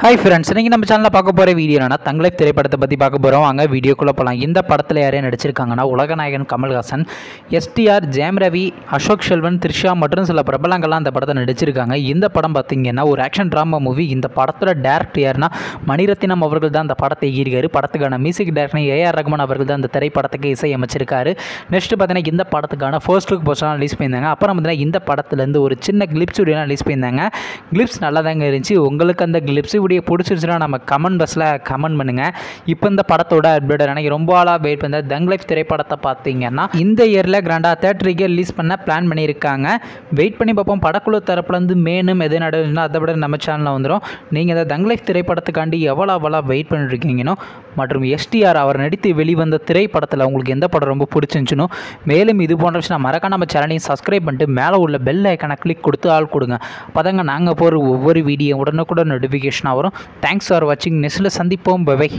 Hi friends, இன்றைக்கி நம்ம சேனலில் பார்க்க போகிற வீடியோ என்னன்னா தங்களை திரைப்படத்தை பற்றி பார்க்க போகிறோம். அங்கே வீடியோக்குள்ளே போகலாம். இந்த படத்தில் யாரையும் நடிச்சிருக்காங்கன்னா உலகநாயகன் கமல்ஹாசன், எஸ்டிஆர், ஜெயம் ரவி, அசோக் செல்வன், த்ரிஷா மற்றும் சில பிரபலங்கள்லாம் அந்த படத்தை நடிச்சிருக்காங்க. இந்த படம் பார்த்திங்கன்னா ஒரு ஆக்ஷன் ட்ராமா மூவி. இந்த படத்தில் டேரக்டர் யாருன்னா மணிரத்னம் அவர்கள் தான் அந்த படத்தை இயக்கியிருக்காரு. படத்துக்கான மியூசிக் டேரக்டர் ஏஆர் ரகுமான் அவர்கள் தான் அந்த திரைப்படத்துக்கு இசையமைச்சிருக்காரு. நெக்ஸ்ட் பார்த்தீங்கன்னா இந்த படத்துக்கான ஃபர்ஸ்ட் லுக் போஸ்டர்லாம் ரிலீஸ் பண்ணியிருந்தாங்க. அப்புறம் பார்த்தீங்கன்னா இந்த படத்துலேருந்து ஒரு சின்ன கிளிப்ஸ் வீடியோலாம் ரிலீஸ் பண்ணியிருந்தாங்க. கிளிப்ஸ் நல்லா தாங்க இருந்துச்சு. உங்களுக்கு அந்த கிளிப்ஸ் வீடியோ பிடிச்சிருச்சுன்னா நம்ம கமெண்ட் பாக்ஸில் கமெண்ட் பண்ணுங்கள். இப்போ இந்த படத்தோட அப்டேட் எனக்கு ரொம்ப நாளாக வெயிட் பண்ண தங் லைஃப் திரைப்படத்தை பார்த்தீங்கன்னா இந்த இயரில் கிராண்டாக தேட்டருக்கு ரிலீஸ் பண்ண பிளான் பண்ணியிருக்காங்க. வெயிட் பண்ணி பார்ப்போம். படக்குழு தரப்புலேருந்து மேலும் எது நடந்துச்சுன்னா அதை விட நம்ம சேனலில் வந்துடும். நீங்கள் இந்த தங் லைஃப் திரைப்படத்துக்காண்டி எவ்வளோ வெயிட் பண்ணிட்டுருக்கீங்கன்னு மற்றும் எஸ்டிஆர் அவர் நடித்து வெளிவந்த திரைப்படத்தில் உங்களுக்கு எந்த படம் ரொம்ப பிடிச்சிருந்துச்சுன்னு மேலும் இது போன்ற விஷயம் மறக்காம நம்ம சேனலையும் சப்ஸ்கிரைப் பண்ணிட்டு மேலே உள்ள பெல் ஐக்கானை கிளிக் கொடுத்து ஆள் கொடுங்க. அப்போதாங்க நாங்கள் போகிற ஒவ்வொரு வீடியோ உடனுக்குடன் நோட்டிஃபிகேஷனாக வரும். தேங்க்ஸ் ஃபார் வாட்சிங். நெக்ஸ்ட்டில் சந்திப்போம். பை.